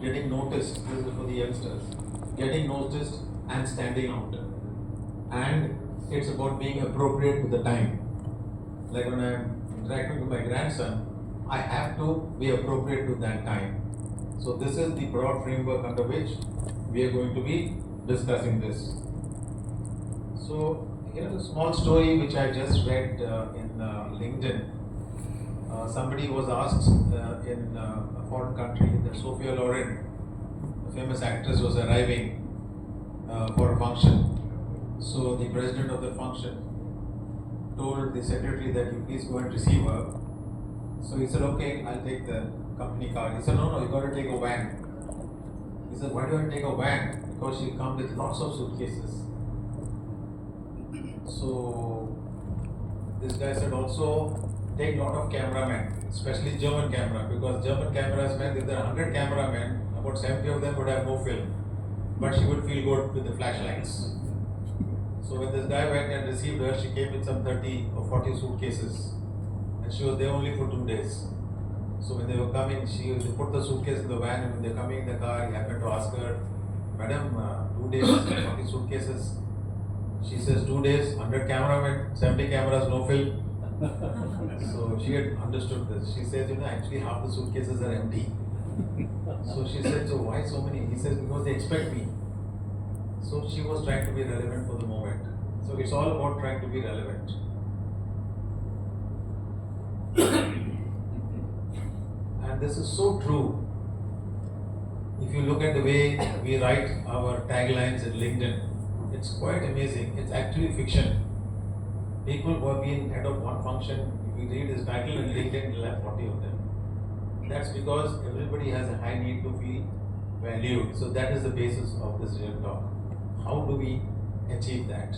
getting noticed, this is for the youngsters, getting noticed and standing out. And it's about being appropriate with the time. Like when I'm interacting with my grandson, I have to be appropriate with that time. So this is the broad framework under which we are going to be discussing this. So here's a small story which I just read in LinkedIn. Somebody was asked in a foreign country that Sophia Loren, a famous actress, was arriving for a function. So the president of the function told the secretary that you please go and receive her. So he said, okay, I'll take the company car. He said, no, you got to take a van. He said, why do I take a van? Because she'll come with lots of suitcases. So this guy said also, take a lot of cameramen, especially German camera, because German cameras meant if there are 100 cameramen, about 70 of them would have no film. But she would feel good with the flashlights. So when this guy went and received her, she came with some 30 or 40 suitcases. And she was there only for 2 days. So when they were coming, they put the suitcase in the van, and when they're coming in the car, he happened to ask her, Madam, 2 days, 40 suitcases. She says 2 days, 100 cameramen, 70 cameras, no film. So she had understood this. She says, actually half the suitcases are empty. So she said, so why so many? He says, because they expect me. So she was trying to be relevant for the moment. So it's all about trying to be relevant. And this is so true. If you look at the way we write our taglines in LinkedIn, it's quite amazing. It's actually fiction. People who have been head of one function, if you read his title in LinkedIn, you'll have 40 of them. That's because everybody has a high need to feel valued. So that is the basis of this real talk. How do we achieve that?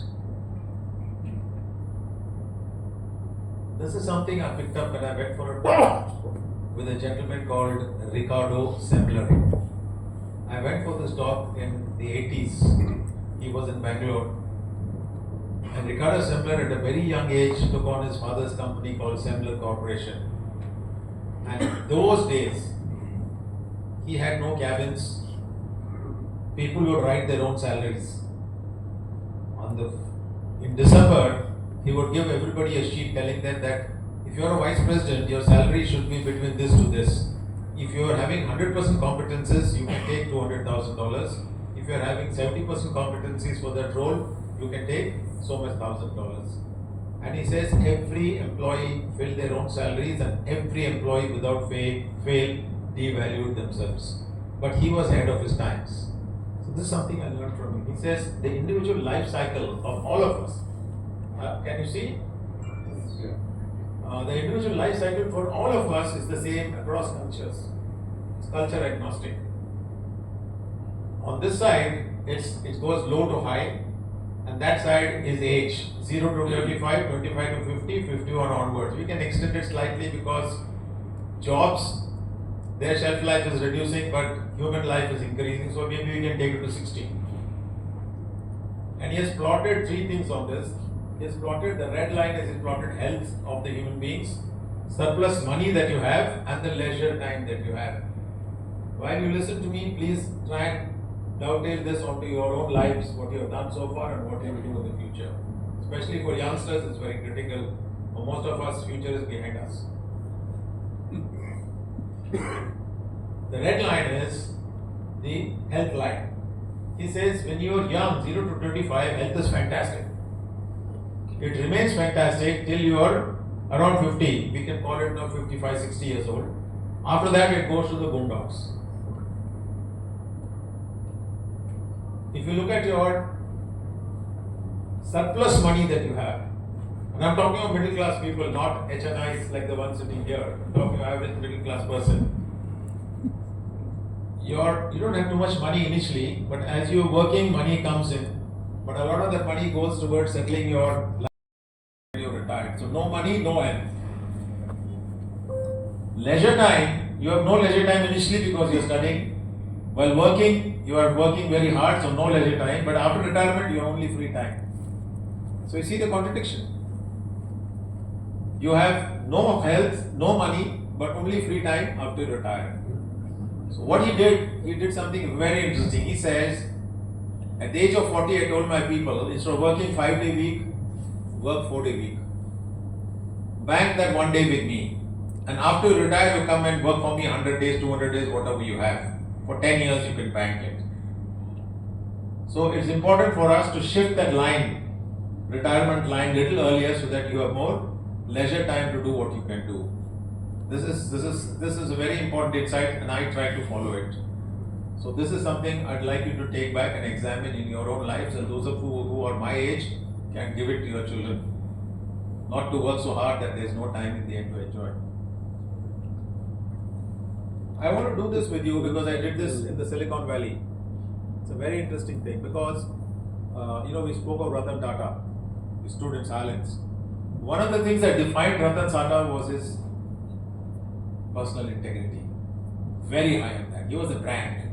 This is something I picked up when I went for a talk with a gentleman called Ricardo Sembler. I went for this talk in the 80s. He was in Bangalore. And Ricardo Sembler at a very young age took on his father's company called Sembler Corporation. And in those days, he had no cabins. People would write their own salaries. In December, he would give everybody a sheet telling them that if you are a vice president, your salary should be between this to this. If you are having 100% competences, you can take $200,000. If you are having 70% competencies for that role, you can take so much $1,000. And he says every employee filled their own salaries and every employee without fail devalued themselves. But he was ahead of his times. So this is something I learned from him. He says the individual life cycle of all of us. Can you see? The individual life cycle for all of us is the same across cultures. It's culture agnostic. On this side, it goes low to high, and that side is age 0 to 25, 25 to 50, 51 onwards. We can extend it slightly because jobs, their shelf life is reducing, but human life is increasing, so maybe we can take it to 60. And he has plotted 3 things on this. He has plotted, the red line is he plotted health of the human beings, surplus money that you have, and the leisure time that you have. While you listen to me, please try and dovetail this onto your own lives, what you have done so far and what you will do in the future. Especially for youngsters, it's very critical. For most of us, future is behind us. The red line is the health line. He says when you are young, 0 to 25, health is fantastic. It remains fantastic till you are around 50. We can call it now 55, 60 years old. After that, it goes to the boondocks. If you look at your surplus money that you have, and I'm talking of middle class people, not HNIs like the one sitting here, I'm talking of average middle class person. You don't have too much money initially, but as you're working, money comes in. But a lot of that money goes towards settling your life when you're retired. So no money, no health. Leisure time, you have no leisure time initially because you're studying. While working, you are working very hard, so no leisure time. But after retirement, you have only free time. So you see the contradiction. You have no health, no money, but only free time after you retire. So what he did something very interesting. He says, at the age of 40, I told my people, instead of working 5-day week, work 4-day week. Bank that 1 day with me. And after you retire, you come and work for me 100 days, 200 days, whatever you have. For 10 years, you can bank it. So it's important for us to shift that line, retirement line, little earlier, so that you have more leisure time to do what you can do. This is a very important insight, and I try to follow it. So this is something I'd like you to take back and examine in your own lives, and those of you who are my age can give it to your children. Not to work so hard that there's no time in the end to enjoy. I want to do this with you because I did this in the Silicon Valley. It's a very interesting thing because, we spoke of Ratan Tata. We stood in silence. One of the things that defined Ratan Tata was his personal integrity. Very high on that. He was a brand.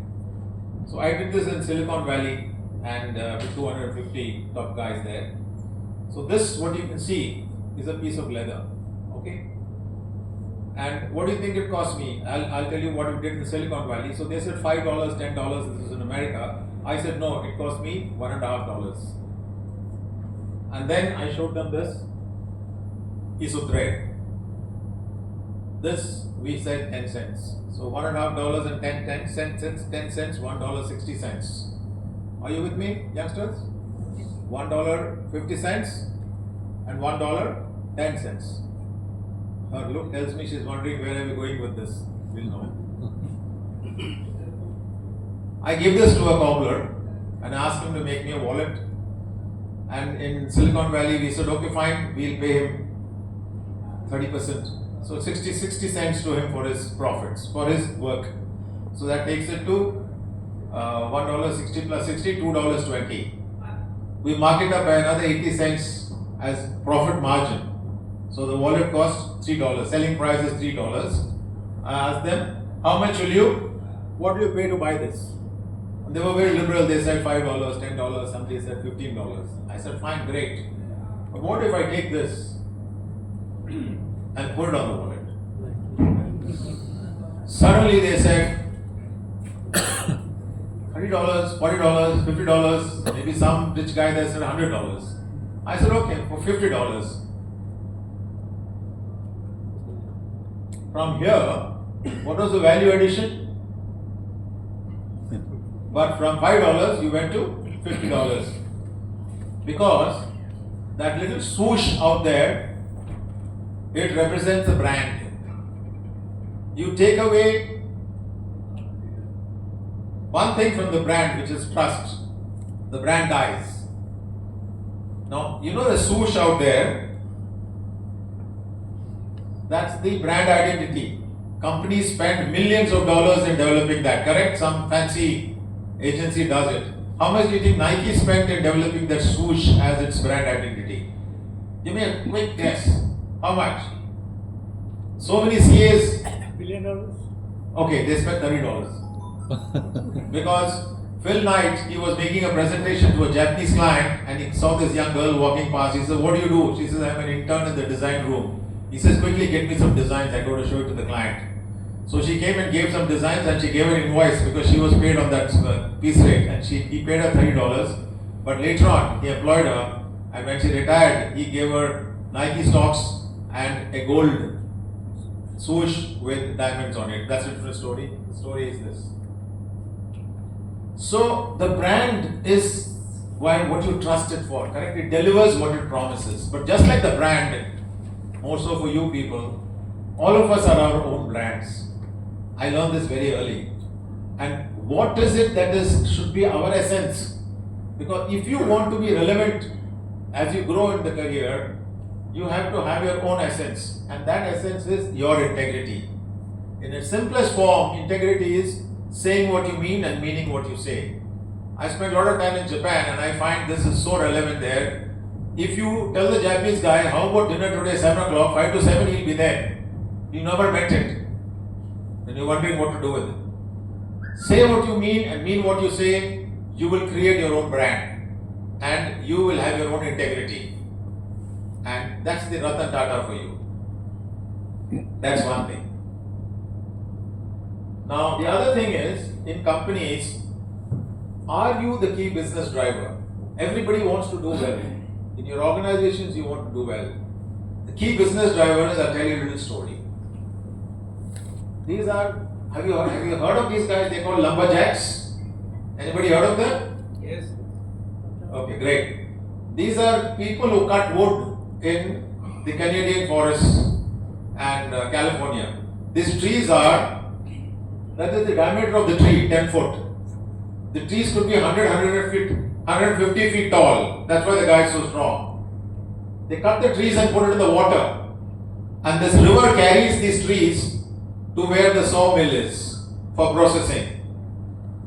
So I did this in Silicon Valley and with 250 top guys there. So this, what you can see, is a piece of leather. Okay? And what do you think it cost me? I'll tell you what we did in Silicon Valley. So they said $5, $10, this is in America. I said no, it cost me $1.50. And then I showed them this piece of thread. This we said 10 cents. So $1.50 and 10 cents, $1.60. Are you with me, youngsters? $1.50 and $1.10. Her look tells me she's wondering where are we going with this. We'll know. I gave this to a cobbler and asked him to make me a wallet. And in Silicon Valley, we said, okay, fine, we'll pay him 30%. So 60 cents to him for his profits, for his work. So that takes it to $1.60 plus 60, $2.20. We mark it up by another 80 cents as profit margin. So the wallet costs $3. Selling price is $3. I asked them, what will you pay to buy this? And they were very liberal. They said $5, $10, somebody said $15. I said, fine, great. But what if I take this and put it on the wallet? Suddenly they said $30, $40, $50, maybe some rich guy there said $100. I said, okay, for $50. From here, what was the value addition? But from $5 you went to $50. Because that little swoosh out there, it represents a brand. You take away one thing from the brand, which is trust. The brand dies. Now, you know the swoosh out there, that's the brand identity. Companies spend millions of dollars in developing that, correct? Some fancy agency does it. How much do you think Nike spent in developing that swoosh as its brand identity? Give me a quick guess. How much? So many CAs. $1 billion. Okay, they spent $30. Because Phil Knight, he was making a presentation to a Japanese client and he saw this young girl walking past. He said, what do you do? She says, I'm an intern in the design room. He says, quickly get me some designs, I go to show it to the client. So she came and gave some designs and she gave an invoice because she was paid on that piece rate and he paid her $30. But later on, he employed her and when she retired, he gave her Nike stocks and a gold swoosh with diamonds on it. That's a different story. The story is this. So the brand is what you trust it for, correct? It delivers what it promises. But just like the brand, more so for you people, all of us are our own brands. I learned this very early. And what is it that should be our essence? Because if you want to be relevant as you grow in the career, you have to have your own essence. And that essence is your integrity. In its simplest form, integrity is saying what you mean and meaning what you say. I spent a lot of time in Japan and I find this is so relevant there. If you tell the Japanese guy, how about dinner today, 7 o'clock, 5 to 7, he'll be there. You never meant it. Then you're wondering what to do with it. Say what you mean and mean what you say, you will create your own brand. And you will have your own integrity. And that's the Ratan Tata for you. That's one thing. Now, the other thing is, in companies, are you the key business driver? Everybody wants to do well. In your organizations, you want to do well. The key business drivers, I'll tell you a little story. These are, have you heard of these guys? They're called lumberjacks. Anybody heard of them? Yes. Okay, great. These are people who cut wood in the Canadian forests and California. These trees are, that is the diameter of the tree, 10 foot. The trees could be 100 feet, 150 feet tall. That's why the guy is so strong. They cut the trees and put it in the water. And this river carries these trees to where the sawmill is for processing.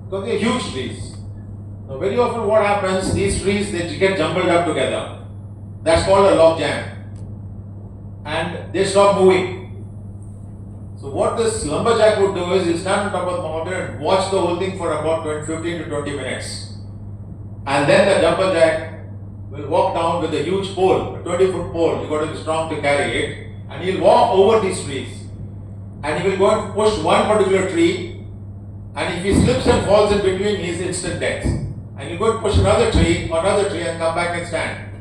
Because they're huge trees. Now very often what happens, these trees, they get jumbled up together. That's called a log jam. And they stop moving. So what this lumberjack would do is he'll stand on top of the mountain and watch the whole thing for about 15 to 20 minutes. And then the lumberjack will walk down with a huge pole, a 20-foot pole. You've got to be strong to carry it. And he'll walk over these trees. And he will go and push one particular tree. And if he slips and falls in between, he is instant death. And he'll go and push another tree and come back and stand.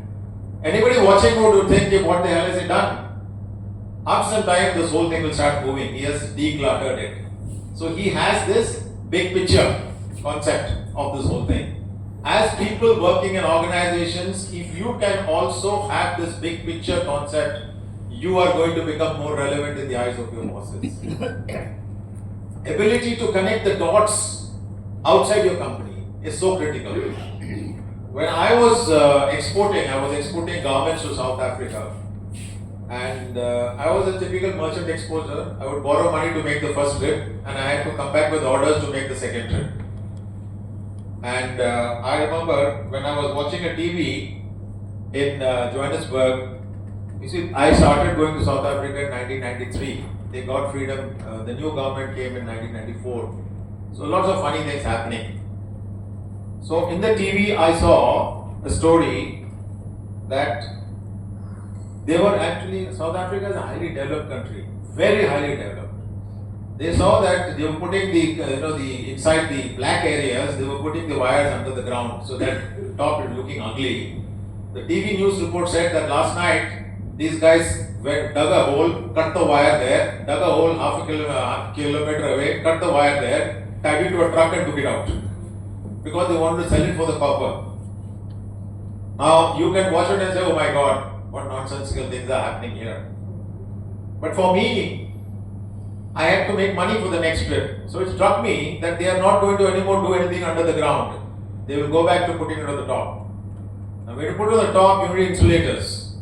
Anybody watching would think, what the hell has he done? After some time, this whole thing will start moving. He has decluttered it. So he has this big picture concept of this whole thing. As people working in organizations, if you can also have this big picture concept, you are going to become more relevant in the eyes of your bosses. Ability to connect the dots outside your company is so critical. When I was exporting garments to South Africa. And I was a typical merchant exporter. I would borrow money to make the first trip, and I had to come back with orders to make the second trip. And I remember when I was watching a TV in Johannesburg. You see, I started going to South Africa in 1993. They got freedom. The new government came in 1994. So lots of funny things happening. So in the TV, I saw a story that they were actually, South Africa is a highly developed country, very highly developed. They saw that they were putting inside the black areas, they were putting the wires under the ground so that top is looking ugly. The TV news report said that last night these guys dug a hole, cut the wire there, dug a hole half a kilometer away, cut the wire there, tied it to a truck and took it out because they wanted to sell it for the copper. Now you can watch it and say, oh my God, what nonsensical things are happening here. But for me, I had to make money for the next trip. So it struck me that they are not going to anymore do anything under the ground. They will go back to putting it on the top. Now when you put it on the top, you need insulators.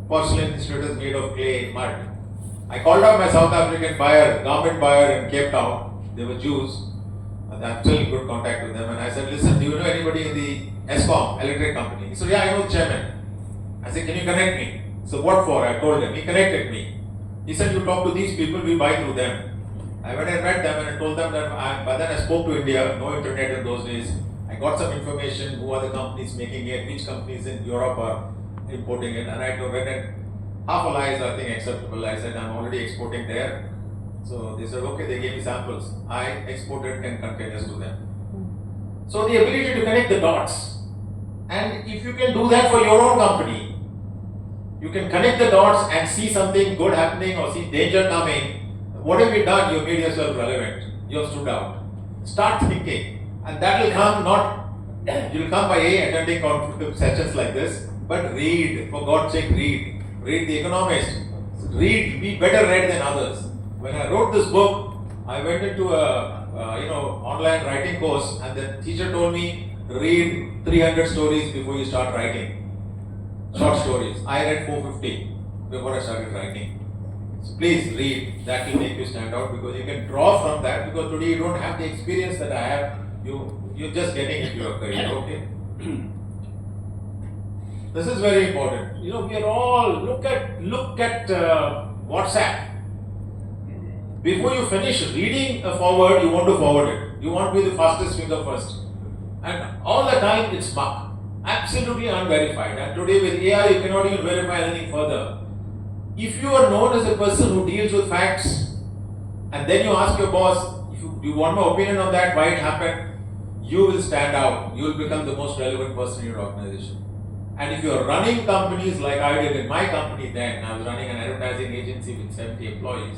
Porcelain insulators made of clay and mud. I called up my South African buyer, garment buyer in Cape Town. They were Jews. And I'm still in good contact with them. And I said, listen, do you know anybody in the ESCOM, electric company? He said, yeah, I know the chairman. I said, can you connect me? So what for? I told him. He connected me. He said, you talk to these people, we buy through them. I went and met them and I told them that by then I spoke to India, no internet in those days. I got some information, who are the companies making it, which companies in Europe are importing it. And I went and half a lie is I think acceptable. I said, I'm already exporting there. So they said, okay, they gave me samples. I exported 10 containers to them. So the ability to connect the dots. And if you can do that for your own company, you can connect the dots and see something good happening or see danger coming. What have you done? You have made yourself relevant. You have stood out. Start thinking. And that will come you'll come by attending sessions like this, but read. For God's sake, read. Read The Economist. Read. Be better read than others. When I wrote this book, I went into a online writing course, and the teacher told me, read 300 stories before you start writing. Short stories. I read 450 before I started writing. So please read. That will make you stand out because you can draw from that. Because today you don't have the experience that I have. You're just getting into your career. Okay. This is very important. We are all look at WhatsApp. Before you finish reading a forward, you want to forward it. You want to be the fastest finger first. And all the time it's muck. Absolutely unverified. And today with AI, you cannot even verify anything further. If you are known as a person who deals with facts, and then you ask your boss, if you want my opinion on that, why it happened, you will stand out. You will become the most relevant person in your organization. And if you are running companies like I did in my company then, I was running an advertising agency with 70 employees.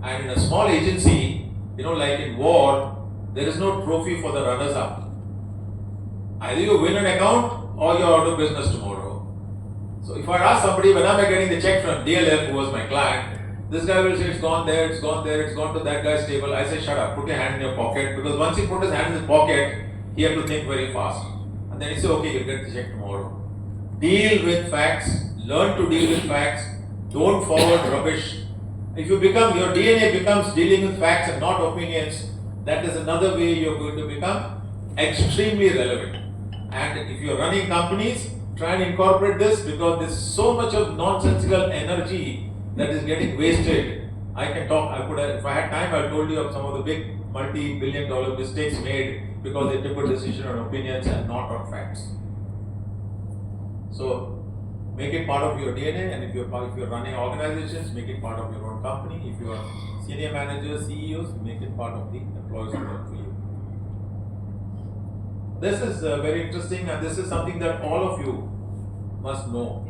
And in a small agency, like in war, there is no trophy for the runners up. Either you win an account or you're out of business tomorrow. So if I ask somebody, when am I getting the check from DLF, who was my client, this guy will say, it's gone there, it's gone there, it's gone to that guy's table. I say, shut up, put your hand in your pocket. Because once he put his hand in his pocket, he had to think very fast. And then he said, okay, you'll get the check tomorrow. Deal with facts, learn to deal with facts, don't forward rubbish. If your DNA becomes dealing with facts and not opinions, that is another way you're going to become extremely relevant. And if you're running companies, try and incorporate this, because there's so much of nonsensical energy that is getting wasted. If I had time, I told you of some of the big multi-billion-dollar mistakes made because they took a decision on opinions and not on facts. So make it part of your DNA, and if you're running organizations, make it part of your own company. If you are senior managers, CEOs, make it part of the employees who work for you. This is very interesting, and this is something that all of you must know.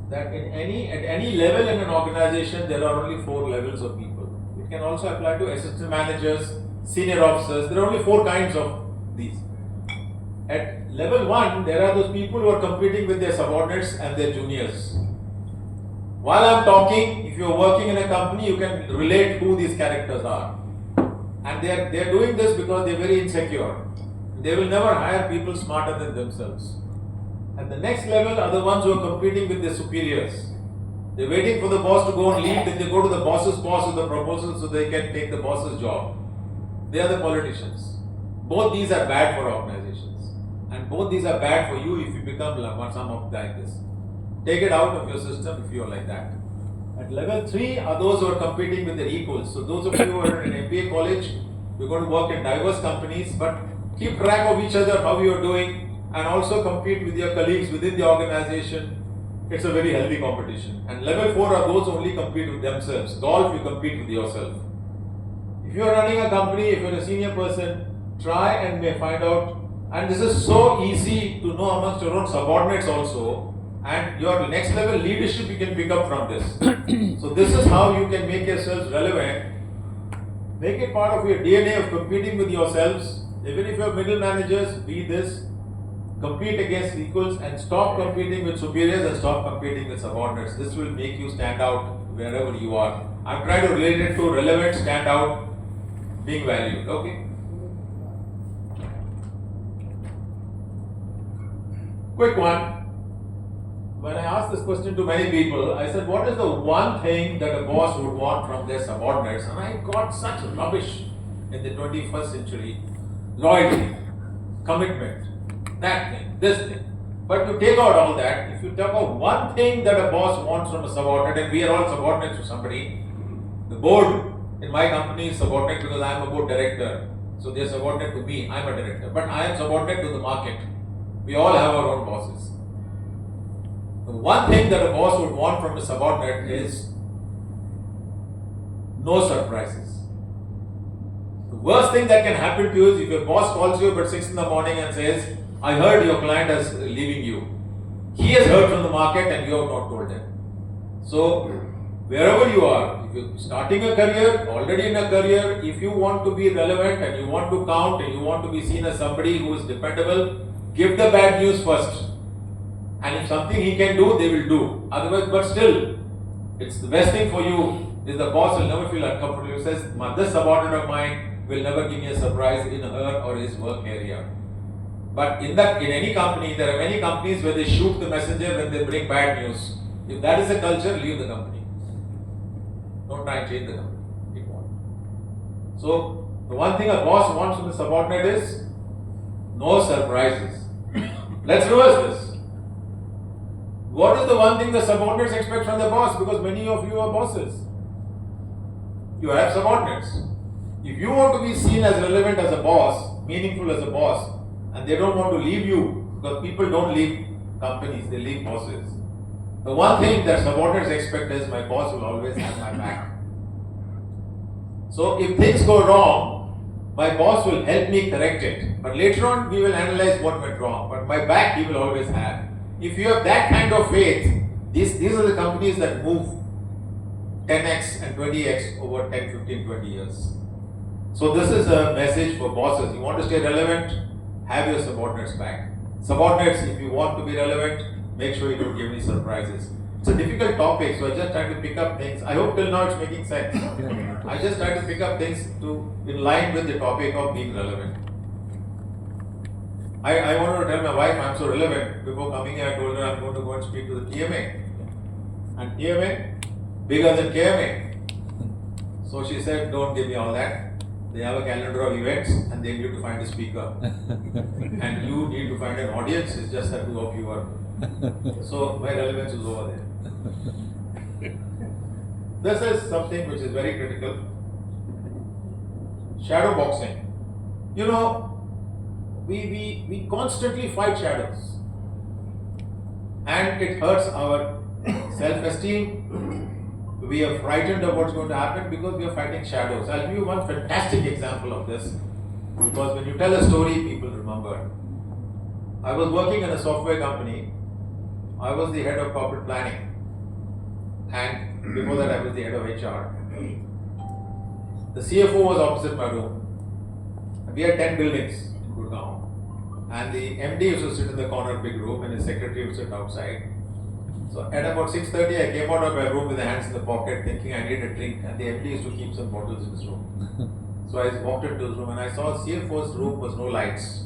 That at any level in an organization, there are only 4 levels of people. It can also apply to assistant managers, senior officers. There are only 4 kinds of these. At level 1, there are those people who are competing with their subordinates and their juniors. While I'm talking, if you're working in a company, you can relate who these characters are. And they're doing this because they're very insecure. They will never hire people smarter than themselves. At the next level are the ones who are competing with their superiors. They're waiting for the boss to go and leave, then they go to the boss's boss with the proposal so they can take the boss's job. They are the politicians. Both these are bad for organizations. And both these are bad for you if you become someone like this. Take it out of your system if you are like that. At level 3 are those who are competing with their equals. So those of you who are in an MBA college, you're going to work in diverse companies, but keep track of each other, how you are doing, and also compete with your colleagues within the organization. It's a very healthy competition. And level 4 are those who only compete with themselves. Golf, you compete with yourself. If you are running a company, if you're a senior person, try and find out, and this is so easy to know amongst your own subordinates also, and your next level leadership you can pick up from this. So this is how you can make yourselves relevant. Make it part of your DNA of competing with yourselves. Even if you're middle managers, be this. Compete against equals and stop competing with superiors and stop competing with subordinates. This will make you stand out wherever you are. I'm trying to relate it to relevant, stand out, being valued. Okay? Quick one. When I asked this question to many people, I said, what is the one thing that a boss would want from their subordinates? And I got such rubbish in the 21st century. Loyalty, commitment, that thing, this thing. But you take out all that, if you talk about one thing that a boss wants from a subordinate, and we are all subordinates to somebody, the board in my company is subordinate because I am a board director. So they are subordinate to me, I am a director. But I am subordinate to the market. We all have our own bosses. The one thing that a boss would want from a subordinate is no surprises. The worst thing that can happen to you is if your boss calls you at 6 in the morning and says, I heard your client is leaving you. He has heard from the market and you have not told him. So, wherever you are, if you're starting a career, already in a career, if you want to be relevant and you want to count and you want to be seen as somebody who is dependable, give the bad news first. And if something he can do, they will do. Otherwise, but still, it's the best thing for you is the boss will never feel uncomfortable. He says, this subordinate of mine will never give me a surprise in her or his work area. But in any company, there are many companies where they shoot the messenger when they bring bad news. If that is a culture, leave the company. Don't try and change the company. It won't. So, the one thing a boss wants from the subordinate is no surprises. Let's reverse this. What is the one thing the subordinates expect from the boss? Because many of you are bosses. You have subordinates. If you want to be seen as relevant as a boss, meaningful as a boss, and they don't want to leave you, because people don't leave companies, they leave bosses. The one thing that subordinates expect is my boss will always have my back. So if things go wrong, My boss will help me correct it, but later on we will analyze what went wrong. But my back he will always have. If you have that kind of faith, these are the companies that move 10x and 20x over 10, 15, 20 years. So this is a message for bosses. You want to stay relevant, have your subordinates back. Subordinates, if you want to be relevant, make sure you don't give any surprises. It's a difficult topic, so I just try to pick up things. I hope till now it's making sense. I just try to pick up things in line with the topic of being relevant. I wanted to tell my wife I'm so relevant. Before coming here, I told her I'm going to go and speak to the TMA. And TMA, bigger than KMA. So she said, don't give me all that. They have a calendar of events and they need to find a speaker. And you need to find an audience, it's just that two of you are. So my relevance is over there. This is something which is very critical. Shadow boxing. You know, we constantly fight shadows. And it hurts our self-esteem. We are frightened of what's going to happen because we are fighting shadows. I'll give you one fantastic example of this. Because when you tell a story, people remember. I was working in a software company. I was the head of corporate planning. And before that, I was the head of HR. The CFO was opposite my room. We had 10 buildings in Gurgaon. And the MD used to sit in the corner big room and his secretary would sit outside. So at about 6:30, I came out of my room with the hands in the pocket thinking I need a drink. And the MD used to keep some bottles in his room. So I walked into his room and I saw CFO's room was no lights.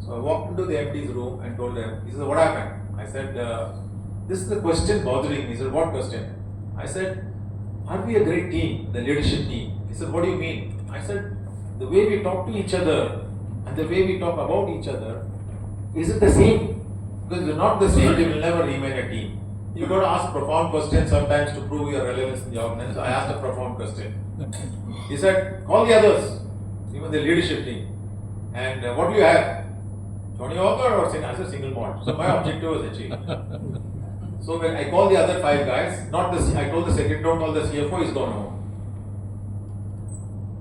So I walked into the MD's room and told him, he said, what happened? I said, this is the question bothering me. He said, what question? I said, are we a great team, the leadership team? He said, what do you mean? I said, the way we talk to each other and the way we talk about each other, is it the same? Because if you're not the same, you will never remain a team. You've got to ask profound questions sometimes to prove your relevance in the organization. So I asked a profound question. He said, call the others, even the leadership team. And what do you have? Johnny Walker or single? I said single malt. So my objective was achieved. So when I called the other 5 guys, I told the secretary, don't call the CFO, he's gone home.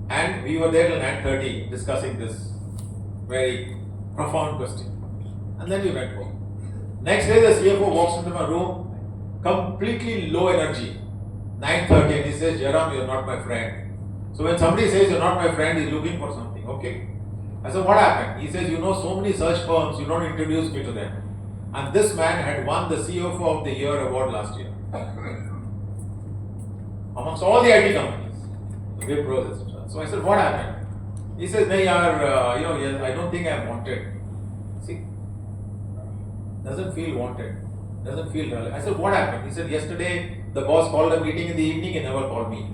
And we were there till 9:30 discussing this very profound question. And then we went home. Next day the CFO walks into my room, completely low energy. 9:30 and he says, Jayaram, you're not my friend. So when somebody says you're not my friend, he's looking for something. Okay. I said, what happened? He says, you know so many search firms, you don't introduce me to them. And this man had won the CFO of the Year award last year. Amongst all the IT companies, the Wipros, etc. So I said, what happened? He says, no, I don't think I'm wanted. See, doesn't feel wanted, doesn't feel relevant. I said, what happened? He said, yesterday the boss called a meeting in the evening, he never called me.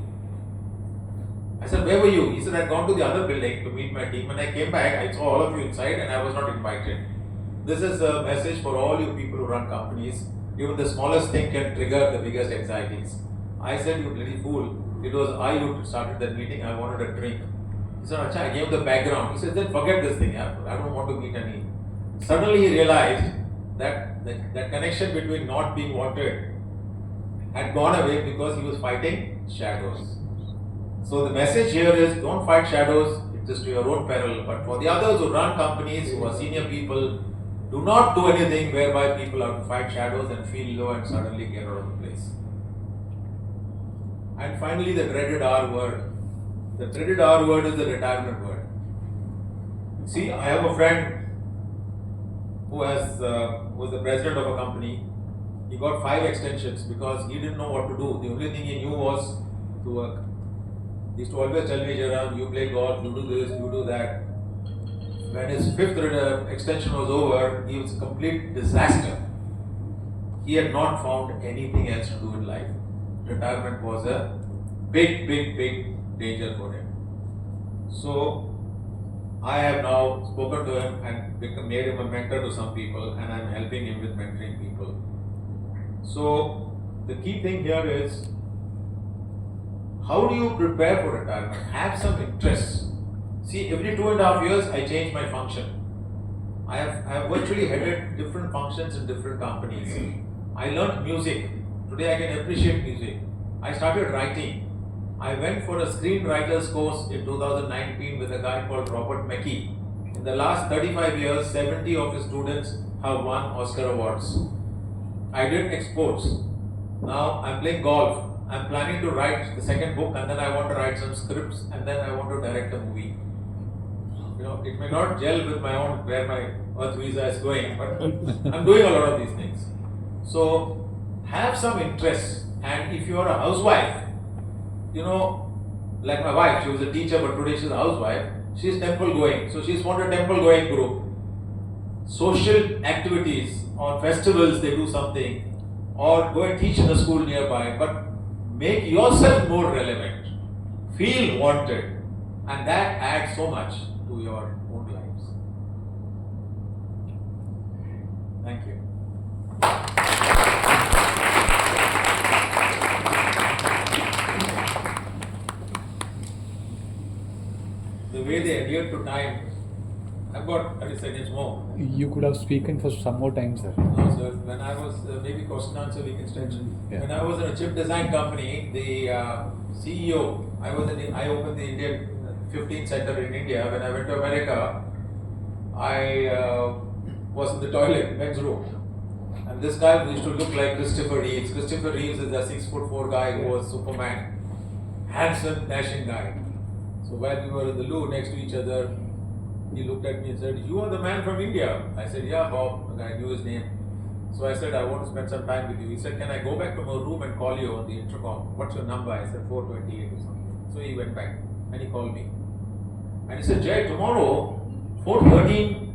I said, where were you? He said, I'd gone to the other building to meet my team. When I came back, I saw all of you inside and I was not invited. This is a message for all you people who run companies. Even the smallest thing can trigger the biggest anxieties. I said, you bloody fool. It was I who started that meeting. I wanted a drink. He said, Acha, I gave the background. He said, then forget this thing. I don't want to meet any. Suddenly he realized that that connection between not being wanted had gone away because he was fighting shadows. So the message here is don't fight shadows, it is to your own peril. But for the others who run companies, who are senior people, do not do anything whereby people have to fight shadows and feel low and suddenly get out of the place. And finally, the dreaded R word. The dreaded R word is the retirement word. See, I have a friend who was the president of a company. He got 5 extensions because he didn't know what to do. The only thing he knew was to work. He used to always tell me, Jayaram, you play golf, you do this, you do that. When his 5th extension was over, he was a complete disaster. He had not found anything else to do in life. Retirement was a big danger for him. So, I have now spoken to him and made him a mentor to some people, and I am helping him with mentoring people. So, the key thing here is, how do you prepare for retirement? Have some interests. See, every 2.5 years, I change my function. I have virtually headed different functions in different companies. I learned music. Today I can appreciate music. I started writing. I went for a screenwriter's course in 2019 with a guy called Robert McKee. In the last 35 years, 70 of his students have won Oscar Awards. I did exports. Now I'm playing golf. I'm planning to write the second book, and then I want to write some scripts, and then I want to direct a movie. It may not gel with my own where my Earth visa is going, but I'm doing a lot of these things. So have some interest, and if you are a housewife, like my wife, she was a teacher, but today she's a housewife. She's temple going, so she's formed a temple going group. Social activities, on festivals they do something, or go and teach in a school nearby, but make yourself more relevant, feel wanted, and that adds so much to your own lives. Thank you. The way they adhere to time, I've got 30 seconds more. You could have spoken for some more time, sir. No, sir. When I was, maybe question answer we can stretch. Yeah. When I was in a chip design company, the CEO, I opened the Indian 15th center in India. When I went to America, I was in the toilet, men's room. And this guy used to look like Christopher Reeves. Christopher Reeves is a 6'4" guy who was Superman. Handsome, dashing guy. So while we were in the loo next to each other, he looked at me and said, "You are the man from India." I said, "Yeah, Bob." I knew his name. So I said, "I want to spend some time with you." He said, "Can I go back to my room and call you on the intercom? What's your number?" I said, 428 or something. So he went back and he called me. And he said, "Jay, tomorrow, 4:13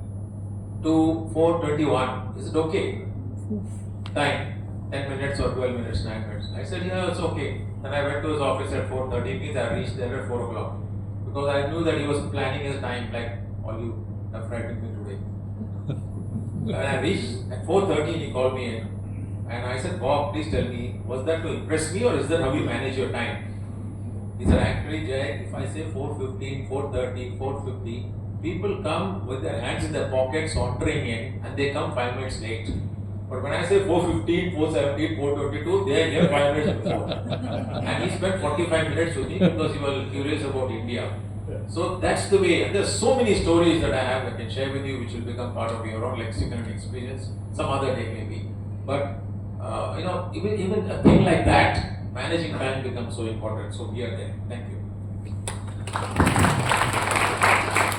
to 4:21, is it okay? Time, 10 minutes or 12 minutes, 9 minutes." I said, "Yeah, it's okay." Then I went to his office at 4:30, means I reached there at 4 o'clock. Because I knew that he was planning his time like all you have frightened me today. And I reached at 4:30 and he called me in. And I said, "Bob, please tell me, was that to impress me or is that how you manage your time?" He said, "Actually, Jay, if I say 4:15, 4:30, 4:50, people come with their hands in their pockets sauntering in and they come 5 minutes late. But when I say 4:15, 4:17, 4:22, they are here 5 minutes before." And he spent 45 minutes with me because he was curious about India. So that's the way. And there's so many stories that I have I can share with you which will become part of your own lexicon and experience some other day maybe. But even a thing like that, managing time becomes so important. So we are there. Thank you.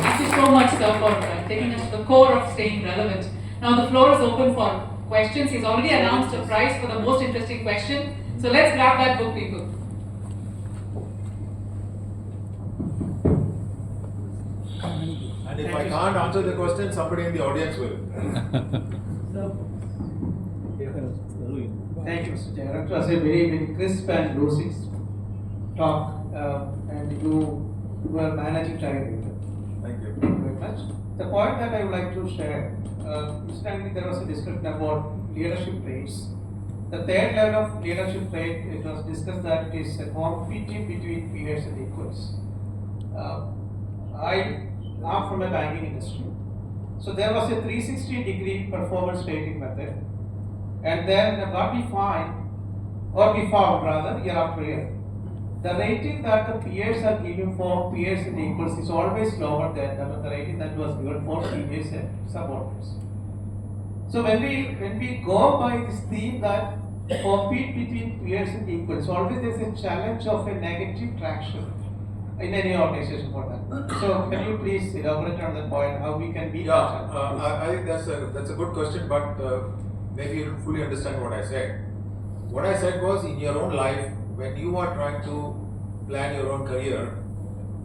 Thank you so much, sir, for taking us to the core of staying relevant. Now the floor is open for questions. He's already announced a prize for the most interesting question. So let's grab that book, people. And if I can't answer the question, somebody in the audience will. Thank you, Mr. Jayaram. It was a very, very crisp and lucid talk, and you were managing time. Thank you. Thank you very much. The point that I would like to share, incidentally, there was a discussion about leadership traits. The third level of leadership trait, it was discussed that it is a competing between peers and equals. I am from a banking industry. So there was a 360-degree performance rating method. And then what we find, or we found rather, year after year, the rating that the peers are giving for peers and equals is always lower than the rating that was given for seniors and subordinates. So when we go by this theme that compete between peers and equals, always there is a challenge of a negative traction in any organization for that. So can you please elaborate on that point, how we can beat that? I think that's a good question, but maybe you don't fully understand what I said. What I said was, in your own life, when you are trying to plan your own career,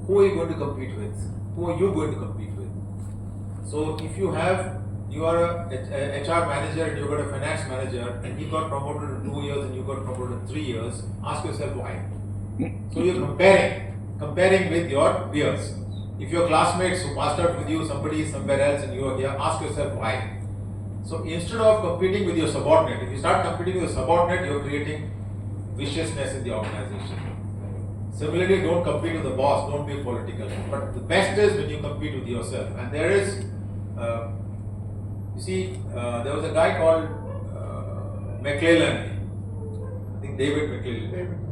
who are you going to compete with? Who are you going to compete with? So if you are a HR manager and you got a finance manager and he got promoted in 2 years and you got promoted in 3 years, ask yourself why. So you're comparing with your peers. If your classmates who passed out with you, somebody is somewhere else and you are here, ask yourself why. So instead of competing with your subordinate, if you start competing with your subordinate, you're creating viciousness in the organization. Similarly, don't compete with the boss, don't be political. But the best is when you compete with yourself. And there is, there was a guy called McClellan, I think David McClellan.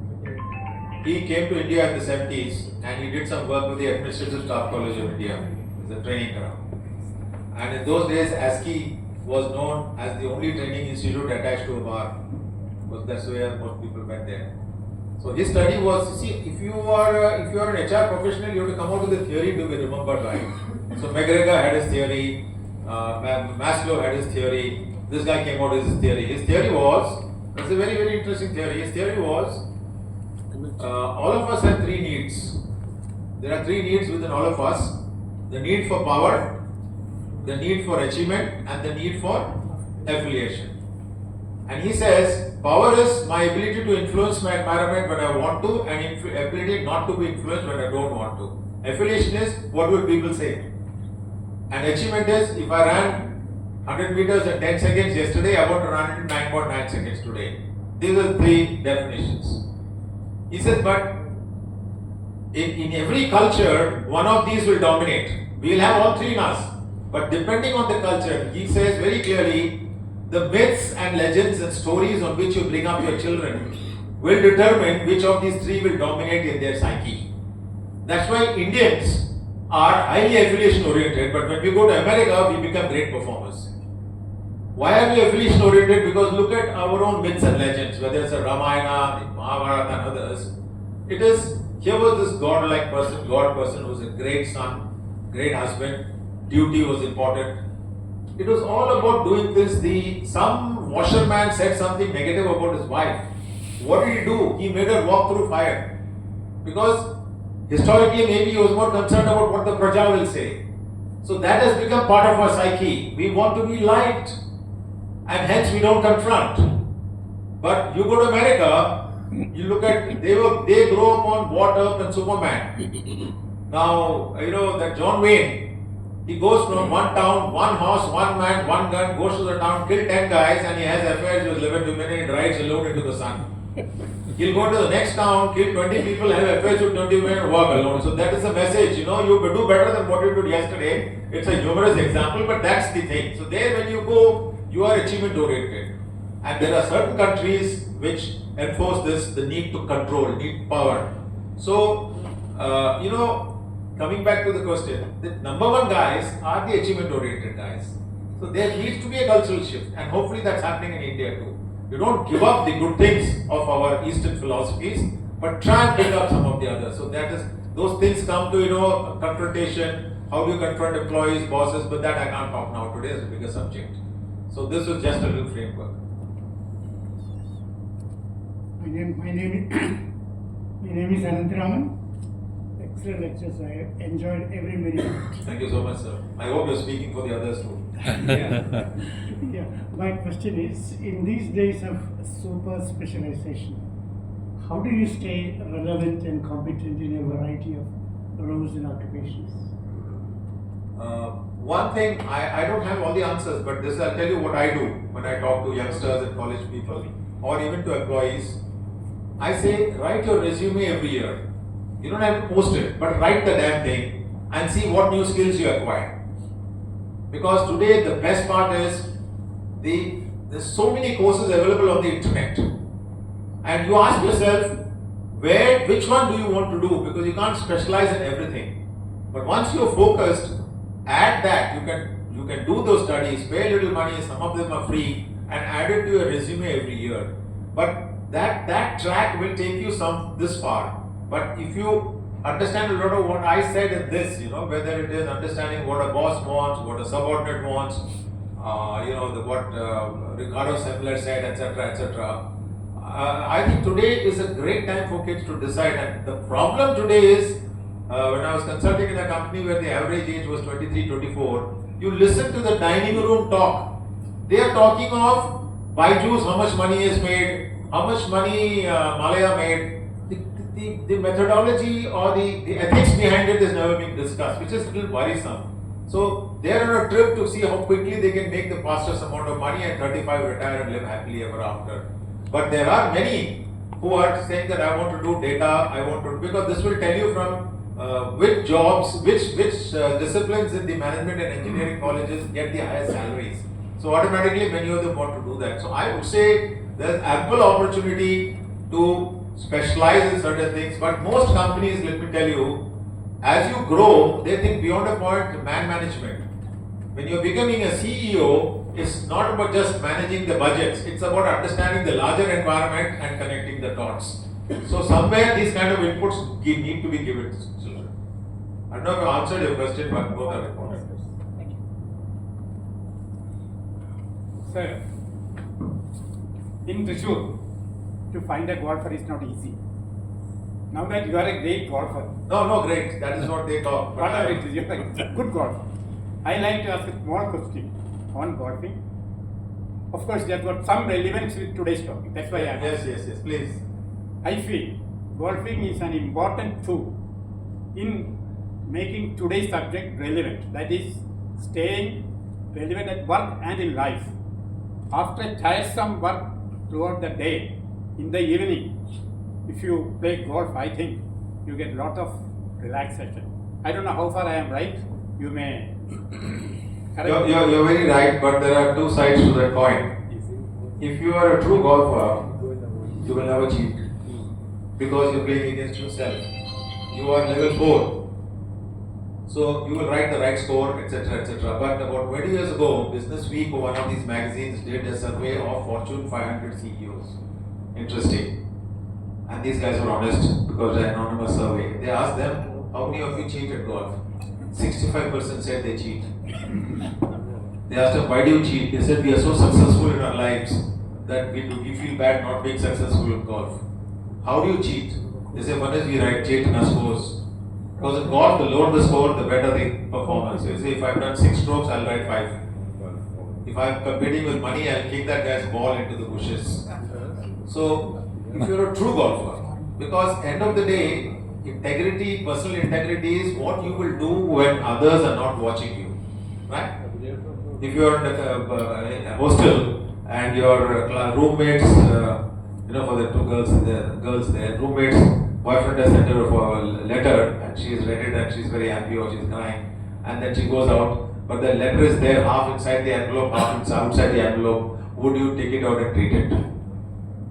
he came to India in the 70s and he did some work with the Administrative Staff College of India. It's a training ground. And in those days, ASCII was known as the only training institute attached to a bar. Because that's where most people went there. So his study was, see, if you are an HR professional, you have to come out with a theory to be remembered, right? So McGregor had his theory, Maslow had his theory, this guy came out with his theory. His theory was, it's a very, very interesting theory. His theory was, all of us have three needs. There are three needs within all of us. The need for power, the need for achievement, and the need for affiliation. And he says, power is my ability to influence my environment when I want to, and ability not to be influenced when I don't want to. Affiliation is, what will people say? And achievement is, if I ran 100 meters in 10 seconds yesterday, I want to run it in 9.9 seconds today. These are three definitions. He says, but in every culture, one of these will dominate. We will have all three in us. But depending on the culture, he says very clearly, the myths and legends and stories on which you bring up your children will determine which of these three will dominate in their psyche. That's why Indians are highly affiliation oriented, but when we go to America, we become great performers. Why are we affiliation oriented? Because look at our own myths and legends, whether it's a Ramayana, Mahabharata, and others. It is, here was this God-like person, God person who was a great son, great husband, duty was important. It was all about doing this. Some washerman said something negative about his wife. What did he do? He made her walk through fire. Because historically, maybe he was more concerned about what the Praja will say. So that has become part of our psyche. We want to be liked, and hence we don't confront. But you go to America, you look at, they grow up on What Up and Superman. Now, you know that John Wayne, he goes from one town, one horse, one man, one gun, goes to the town, kill 10 guys, and he has affairs with 11 women and he rides alone into the sun. He'll go to the next town, kill 20 people, have affairs with 20 women and walk alone. So that is the message, you do better than what you did yesterday. It's a humorous example, but that's the thing. So there when you go, you are achievement oriented. And there are certain countries which enforce this, the need to control, need power. So, coming back to the question, the number one guys are the achievement oriented guys. So there needs to be a cultural shift, and hopefully that's happening in India too. You don't give up the good things of our Eastern philosophies, but try and pick up some of the others. So that is, those things come to, confrontation, how do you confront employees, bosses, but that I can't talk now, today is a bigger subject. So this was just a little framework. My name is Anantharaman. Excellent lectures. I enjoyed every minute. Thank you so much, sir. I hope you're speaking for the others too. Yeah. My question is, in these days of super specialization, how do you stay relevant and competent in a variety of roles and occupations? One thing, I don't have all the answers, but this I'll tell you what I do when I talk to youngsters and college people, or even to employees. I say, write your resume every year. You don't have to post it, but write the damn thing and see what new skills you acquire. Because today the best part is there's so many courses available on the internet. And you ask yourself, which one do you want to do? Because you can't specialize in everything. But once you're focused, add that. You can do those studies, pay a little money, some of them are free, and add it to your resume every year. But that track will take you this far. But if you understand a lot of what I said in this, whether it is understanding what a boss wants, what a subordinate wants, what Ricardo Semler said, etc., etc. I think today is a great time for kids to decide. And the problem today is, when I was consulting in a company where the average age was 23, 24, you listen to the dining room talk. They are talking of Byju's, how much money is made, how much money Malaya made. The methodology or the ethics behind it is never being discussed, which is a little worrisome. So they are on a trip to see how quickly they can make the fastest amount of money and 35 retire and live happily ever after. But there are many who are saying that I want to do data, because this will tell you from which jobs, which disciplines in the management and engineering colleges get the highest salaries. So automatically many of them want to do that. So I would say there's ample opportunity to specialize in certain things, but most companies, let me tell you, as you grow, they think beyond a point man management. When you're becoming a CEO, it's not about just managing the budgets, it's about understanding the larger environment and connecting the dots. So somewhere these kind of inputs need to be given to children. I don't know if I answered your question, but both are important. Sir, in Thrissur, to find a golfer is not easy. Now that you are a great golfer, No, great. That is what they talk. but whatever I- it is, you are a good golfer. I like to ask a small question on golfing. Of course, they have got some relevance with today's topic. That's why I asked. Yes, please. I feel golfing is an important tool in making today's subject relevant. That is, staying relevant at work and in life. After tiresome work throughout the day, in the evening, if you play golf, I think you get a lot of relaxation. I don't know how far I am right. You may correct me. You're very right, but there are two sides to that coin. If you are a true golfer, you will never cheat because you're playing against yourself. You are level 4, so you will write the right score, etc., etc. But about 20 years ago, Business Week or one of these magazines did a survey of Fortune 500 CEOs. Interesting. And these guys were honest because an anonymous survey. They asked them, how many of you cheat at golf? 65% said they cheat. They asked them, why do you cheat? They said, we are so successful in our lives that we feel bad not being successful in golf. How do you cheat? They say, one is we write cheat in our scores. Because in golf, the lower the score, the better the performance. So you say, if I've done 6 strokes, I'll write 5. If I'm competing with money, I'll kick that guy's ball into the bushes. So, if you're a true golfer, because end of the day, integrity, personal integrity is what you will do when others are not watching you, right? If you're in a hostel and your roommates, for the two girls there, roommates, boyfriend has sent her for a letter and she's read it and she's very happy or she's crying, and then she goes out, but the letter is there half inside the envelope, half outside the envelope. Would you take it out and read it?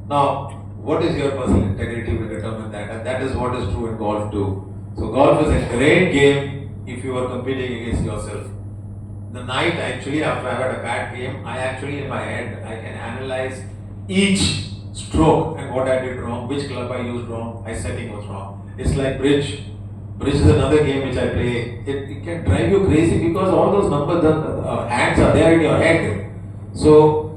Now, what is your personal integrity will determine that, and that is what is true in golf too. So golf is a great game if you are competing against yourself. The night actually after I had a bad game, I actually in my head I can analyze each stroke and what I did wrong, which club I used wrong, my setting was wrong. It's like bridge. Bridge is another game which I play. It can drive you crazy because all those numbers, the hands are there in your head. So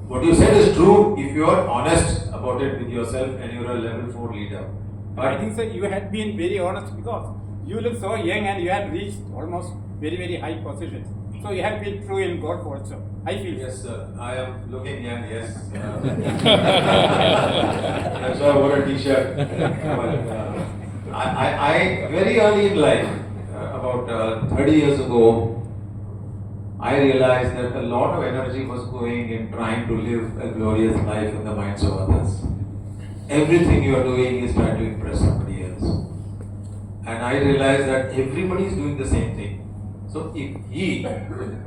what you said is true if you are honest about it with yourself and you are a level 4 leader. But I think, sir, you had been very honest because you look so young and you had reached almost very, very high positions. So you have been true in golf also. I feel. yes, sir, I am looking young, yes. That's why I wore a t-shirt. I very early in life, about 30 years ago, I realized that a lot of energy was going in trying to live a glorious life in the minds of others. Everything you are doing is trying to impress somebody else. And I realized that everybody is doing the same thing. So if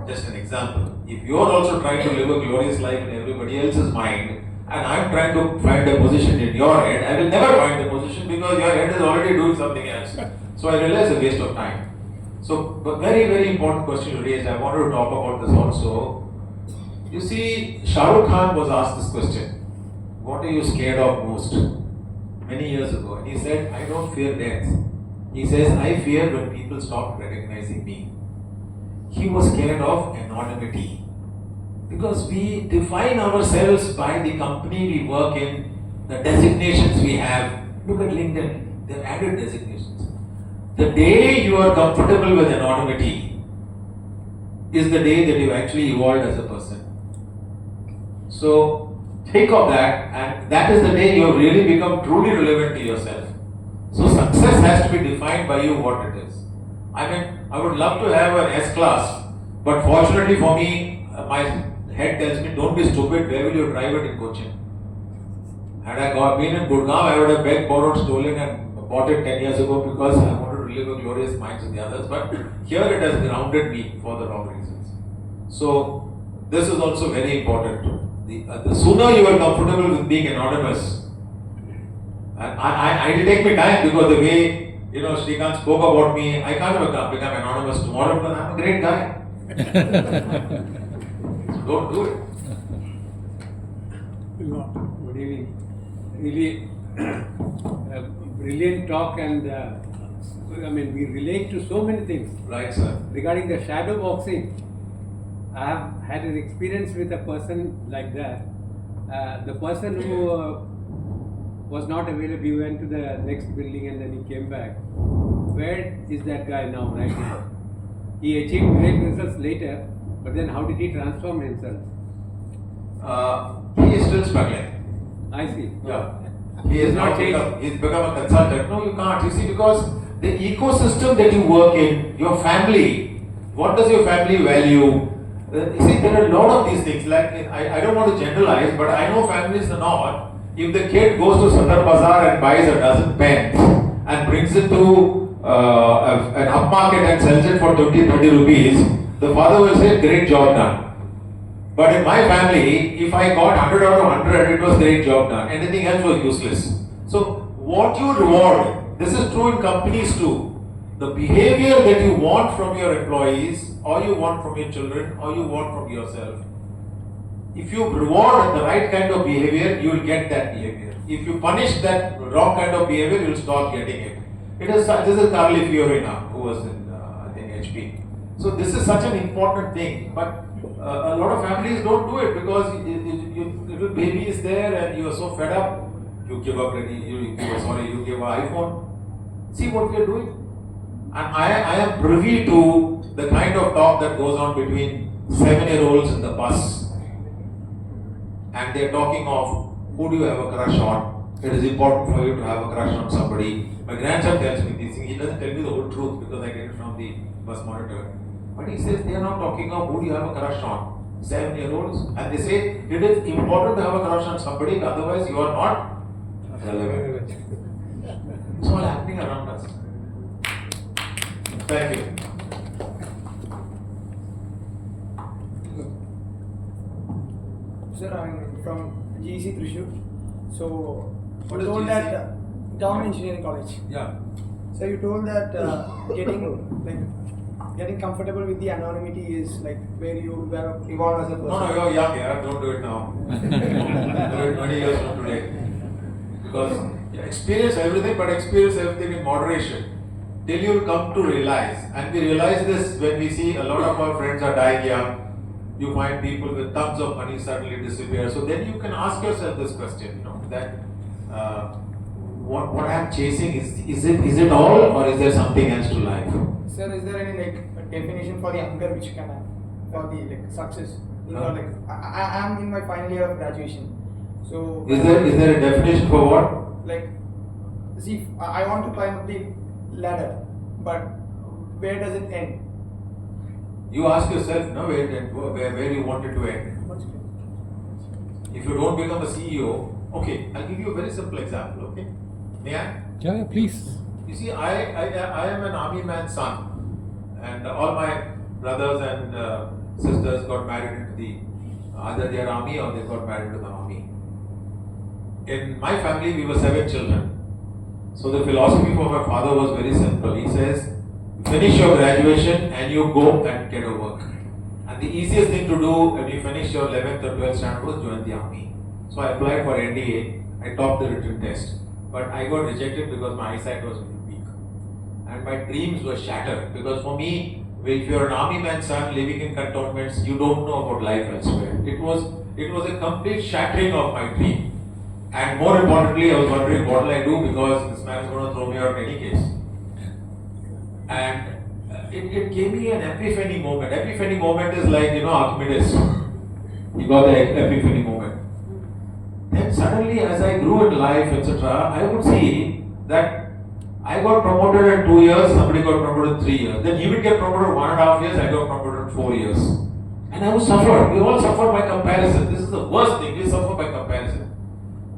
just an example, if you are also trying to live a glorious life in everybody else's mind, and I'm trying to find a position in your head, I will never find a position because your head is already doing something else. So I realized it's a waste of time. So, but very, very important question you raised. I wanted to talk about this also. You see, Shah Rukh Khan was asked this question. What are you scared of most? Many years ago. And he said, I don't fear death. He says, I fear when people stop recognizing me. He was scared of anonymity. Because we define ourselves by the company we work in, the designations we have. Look at LinkedIn. They've added designations. The day you are comfortable with anonymity is the day that you actually evolved as a person. So think of that, and that is the day you have really become truly relevant to yourself. So success has to be defined by you what it is. I mean, I would love to have an S class, but fortunately for me, my head tells me, don't be stupid, where will you drive it in Cochin? Had I been in Gurgaon, I would have begged, borrowed, stolen and bought it 10 years ago because I wanted to live a glorious minds with the others. But here it has grounded me for the wrong reasons. So this is also very important. The sooner you are comfortable with being anonymous, And it'll take me time because the way, Srikanth spoke about me, I can't become anonymous tomorrow because I'm a great guy. So don't do it. Good evening. Really brilliant talk, and we relate to so many things. Right, sir. Regarding the shadow boxing, I have had an experience with a person like that. The person who was not available, he went to the next building and then he came back. Where is that guy now, right now? He achieved great results later, but then how did he transform himself? He is still struggling. I see. Yeah. He is not not changed. he's become a consultant. No, you can't. You see, because the ecosystem that you work in, your family, what does your family value? You see, there are a lot of these things. Like, I don't want to generalize, but I know families are not. If the kid goes to Sadar Bazaar and buys a dozen pens and brings it to an upmarket and sells it for 20-30 rupees, the father will say, great job done. But in my family, if I got 100 out of 100, it was great job done. Anything else was useless. So what you reward, this is true in companies too. The behavior that you want from your employees, or you want from your children, or you want from yourself. If you reward the right kind of behavior, you will get that behavior. If you punish that wrong kind of behavior, you will stop getting it. This is Carly Fiorina, who was in, I think, HP. So this is such an important thing, but a lot of families don't do it because little baby is there and you are so fed up. You give up, you give an iPhone. See what we are doing. And I am privy to the kind of talk that goes on between 7-year-olds in the bus. And they are talking of who do you have a crush on. It is important for you to have a crush on somebody. My grandson tells me these things. He doesn't tell me the whole truth because I get it from the bus monitor. But he says they are not talking of who do you have a crush on. 7-year-olds. And they say it is important to have a crush on somebody, otherwise you are not relevant. It's all happening around us. Thank you. Sir, I'm from GEC Thrissur. So, What you is told GEC? that Government Engineering College. Yeah. So you told that getting comfortable with the anonymity is like where you evolve as a person. No, you're young, yeah. Don't do it now. Do it 20 years from today. Because experience everything, but experience everything in moderation. Till you come to realize, and we realize this when we see a lot of our friends are dying young. You find people with tons of money suddenly disappear. So then you can ask yourself this question, that what I am chasing is it all, or is there something else to life? Sir, is there any definition for the hunger which you can have for the success? I am in my final year of graduation. So Is there a definition for what? See, I want to climb up the ladder, but where does it end? You ask yourself, where you want it to end. If you don't become a CEO, okay, I'll give you a very simple example, okay? May I? Yeah, please. You see, I am an army man's son, and all my brothers and sisters got married into either their army or they got married to the army. In my family, we were 7 children. So the philosophy for my father was very simple. He says, finish your graduation and you go and get a work. And the easiest thing to do when you finish your 11th or 12th standard was join the army. So I applied for NDA. I topped the written test. But I got rejected because my eyesight was weak. And my dreams were shattered. Because for me, if you're an army man's son living in cantonments, you don't know about life elsewhere. It was a complete shattering of my dream. And more importantly, I was wondering what will I do because this man is going to throw me out in any case. And it gave me an epiphany moment. Epiphany moment is like, Archimedes. He got the epiphany moment. Then suddenly, as I grew in life, etc., I would see that I got promoted in 2 years, somebody got promoted in 3 years. Then he would get promoted in 1.5 years, I got promoted in 4 years. And I would suffer. We all suffer by comparison. This is the worst thing, we suffer by comparison.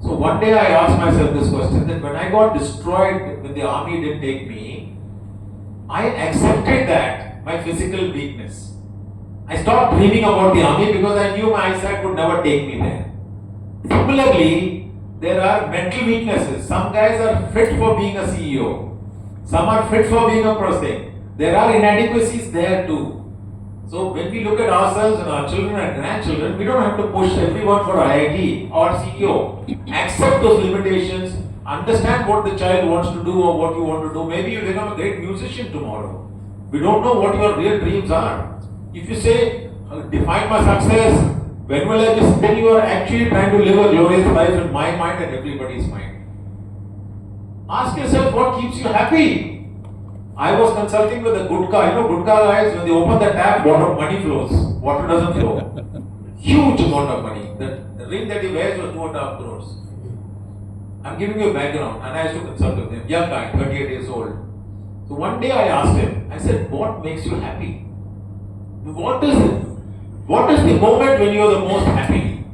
So one day I asked myself this question, that when I got destroyed, when the army didn't take me, I accepted that, my physical weakness. I stopped dreaming about the army because I knew my eyesight would never take me there. Similarly, there are mental weaknesses. Some guys are fit for being a CEO. Some are fit for being a person. There are inadequacies there too. So when we look at ourselves and our children and grandchildren, we don't have to push everyone for IIT or CEO. Accept those limitations. Understand what the child wants to do or what you want to do. Maybe you become a great musician tomorrow. We don't know what your real dreams are. If you say, define my success, when will I be? Then you are actually trying to live a glorious life in my mind and everybody's mind. Ask yourself what keeps you happy. I was consulting with a Gudka. You know, Gudka guys, when they open the tap, money flows. Water doesn't flow. Huge amount of money. The ring that he wears was 2.5 crores. I'm giving you a background, and I used to consult with him. Young guy, 38 years old. So one day I asked him, I said, what makes you happy? What is it? What is the moment when you are the most happy?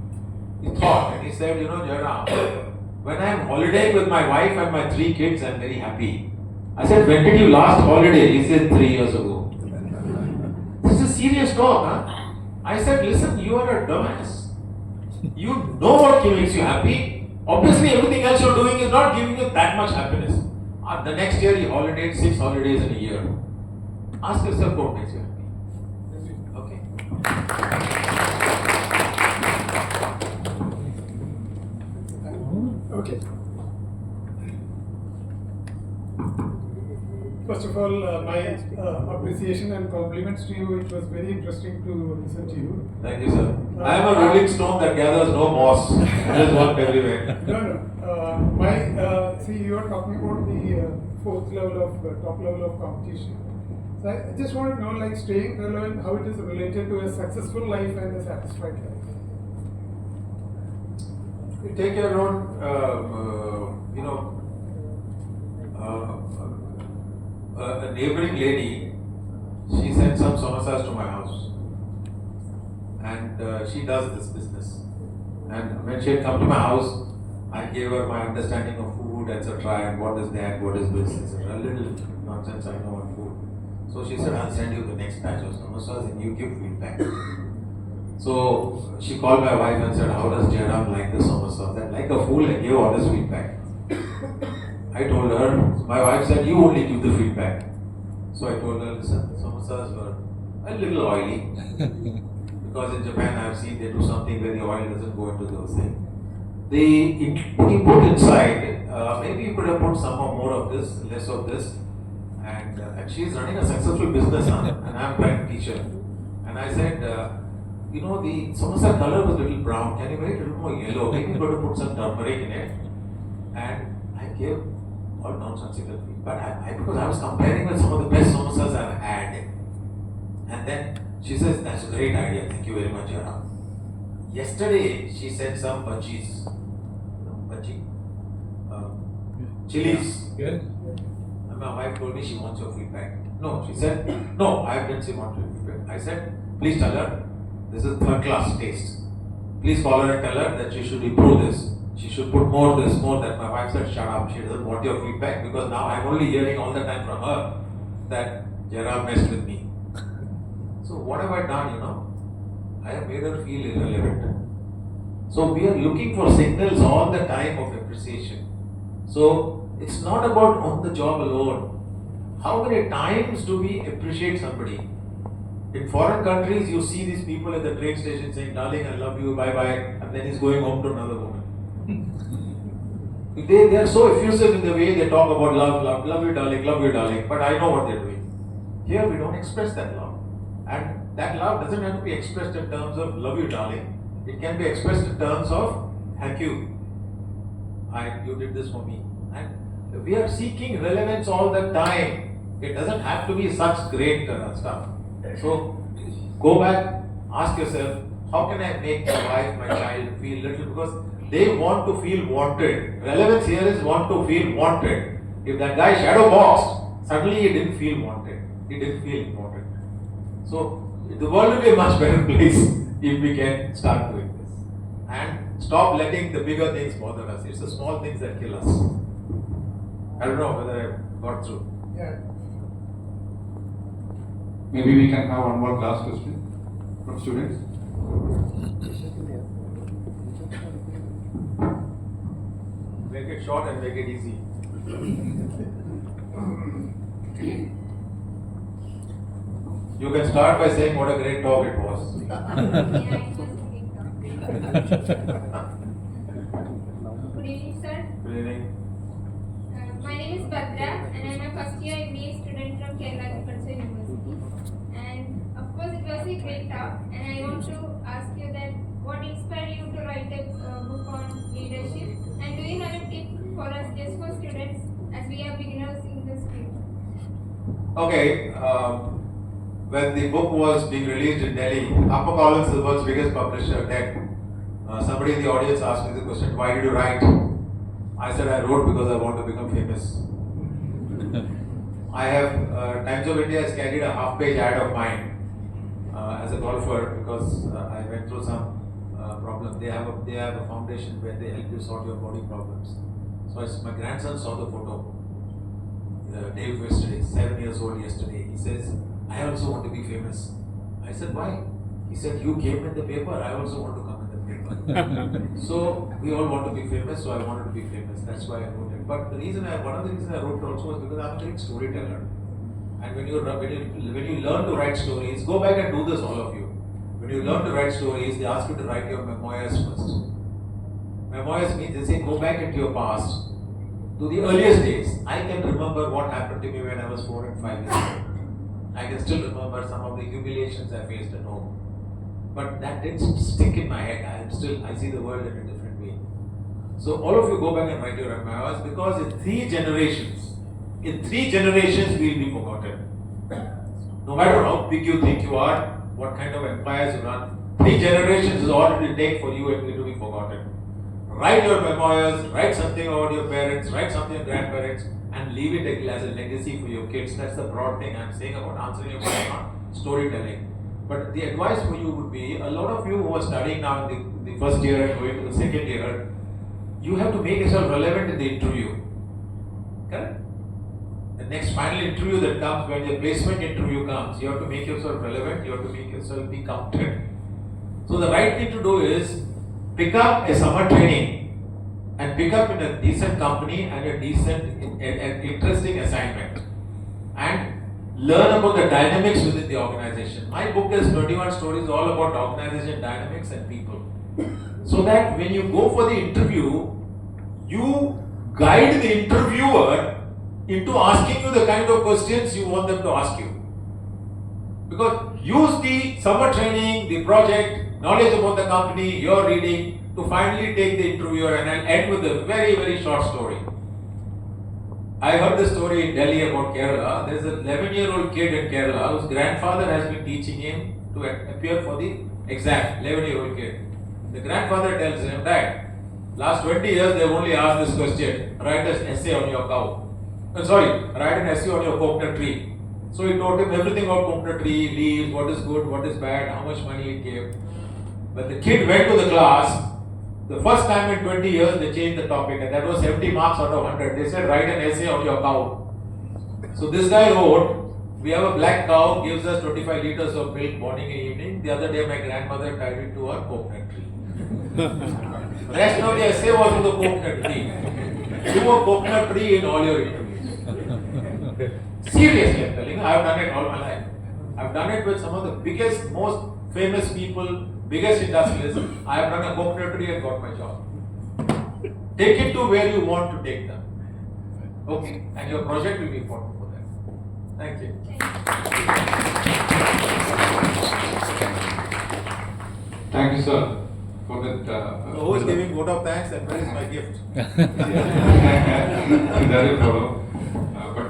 He thought, and he said, Jayaram, when I am holidaying with my wife and my 3 kids, I am very happy. I said, when did you last holiday? He said, 3 years ago. This is a serious talk, huh? I said, listen, you are a dumbass. You know what makes you happy. Obviously, everything else you're doing is not giving you that much happiness. The next year, you holidayed 6 holidays in a year. Ask yourself what makes you happy. Okay. Okay. First of all, my appreciation and compliments to you. It was very interesting to listen to you. Thank you, sir. I am a rolling stone that gathers no moss. Just walk everywhere. No. See, you are talking about the top level of competition. So I just want to know, like, staying relevant, how it is related to a successful life and a satisfied life. You take your own, a neighboring lady, she sent some samosas to my house. And she does this business. And when she had come to my house, I gave her my understanding of food, etc. and what is that, what is this, etc. A little nonsense I know on food. So she said, I'll send you the next batch of samosas and you give feedback. So she called my wife and said, how does Jayaram like the samosas? And like a fool, I gave honest feedback. I told her, my wife said, you only give the feedback. So I told her, listen, samosas were a little oily. Because in Japan I have seen they do something where the oil doesn't go into those things. What you put inside, maybe you could have put some more of this, less of this. And she's running a successful business, and I'm trying to teach her. And I said, the samosa color was a little brown. Can you make it a little more yellow? Maybe you got to put some turmeric in it. And I gave all nonsensical feedback. But because I was comparing with some of the best samosas I've had. And then she says, that's a great idea. Thank you very much, Jayaram. Yesterday, she sent some bhajis. Chilies. Yeah. And my wife told me she wants your feedback. No, she said, no, I didn't say want your feedback. I said, please tell her, this is third class taste. Please call her and tell her that she should improve this. She should put more this, more that. My wife said, shut up, she doesn't want your feedback because now I'm only hearing all the time from her that Jayaram messed with me. So what have I done, I have made her feel irrelevant. So we are looking for signals all the time of appreciation. So it's not about on the job alone. How many times do we appreciate somebody? In foreign countries, you see these people at the train station saying, darling, I love you, bye bye, and then he's going home to another woman. They are so effusive in the way they talk about love you darling, but I know what they're doing. Here we don't express that love. And that love doesn't have to be expressed in terms of love you darling. It can be expressed in terms of thank you. You did this for me. And we are seeking relevance all the time. It doesn't have to be such great stuff. So go back, ask yourself, how can I make my wife, my child feel little? Because they want to feel wanted. Relevance here is want to feel wanted. If that guy shadow boxed, suddenly he didn't feel wanted. He didn't feel important. So the world will be a much better place if we can start doing this. And stop letting the bigger things bother us. It's the small things that kill us. I don't know whether I got through. Yeah. Maybe we can have one more last question from students. make it short and make it easy. You can start by saying what a great talk it was. Good evening, sir. Good evening. My name is Bhadra, and I am a first year MBA student from Kerala Agriculture University. And of course, it was a great talk. And I want to ask you that what inspired you to write a book on leadership? And do you have a tip for us, just for students, as we are beginners in this field? Okay. When the book was being released in Delhi, HarperCollins, the world's biggest publisher, then somebody in the audience asked me the question, why did you write? I said, I wrote because I want to become famous. I have, Times of India has carried a half-page ad of mine as a golfer because I went through some problem. They have a foundation where they help you sort your body problems. So my grandson saw the photo day before yesterday, 7 years old yesterday. He says, I also want to be famous. I said, why? He said, you came in the paper, I also want to come in the paper. So we all want to be famous, so I wanted to be famous. That's why I wrote it. But one of the reasons I wrote it also was because I'm a great storyteller. And when you learn to write stories, go back and do this, all of you. When you learn to write stories, they ask you to write your memoirs first. Memoirs means they say, go back into your past, to the earliest days. I can remember what happened to me when I was 4 and 5 years old. I can still remember some of the humiliations I faced at home. But that didn't stick in my head. I see the world in a different way. So all of you go back and write your memoirs because in 3 generations we'll be forgotten. No matter how big you think you are, what kind of empires you run, 3 generations is all it will take for you and me to be forgotten. Write your memoirs, write something about your parents, write something about your grandparents, and leave it as a legacy for your kids. That's the broad thing I'm saying about answering your question, not storytelling. But the advice for you would be, a lot of you who are studying now in the first year and going to the second year, you have to make yourself relevant in the interview. Correct? The next final interview that comes, when the placement interview comes, you have to make yourself relevant, you have to make yourself be counted. So the right thing to do is, pick up a summer training and pick up in a decent company and a decent and interesting assignment and learn about the dynamics within the organization. My book is 21 stories all about organization dynamics and people. So that when you go for the interview, you guide the interviewer into asking you the kind of questions you want them to ask you. Because use the summer training, the project, knowledge about the company, your reading, to finally take the interviewer, and I'll end with a very, very short story. I heard the story in Delhi about Kerala. There's an 11-year-old kid in Kerala whose grandfather has been teaching him to appear for the exam. 11-year-old kid. The grandfather tells him, Dad, last 20 years they've only asked this question, write an essay on your cow. Write an essay on your coconut tree. So he taught him everything about coconut tree, leaves, what is good, what is bad, how much money it gave. When the kid went to the class, the first time in 20 years they changed the topic, and that was 70 marks out of 100. They said, write an essay on your cow. So this guy wrote, we have a black cow, gives us 25 liters of milk morning and evening. The other day my grandmother tied it to her coconut tree. The rest of the essay was on the coconut tree. Do a coconut tree in all your interviews. Seriously, I'm telling you, I've done it all my life. I've done it with some of the biggest, most famous people, biggest industrialists. I have done a coconut tree and got my job. Take it to where you want to take them. Okay, and your project will be important for that. Thank you. Thank you, sir, for that. So who is giving vote of thanks and where is my gift? That will follow.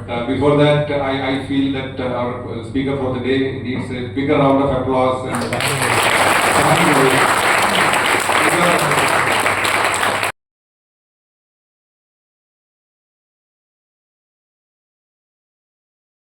But before that, I feel that our speaker for the day needs a bigger round of applause. And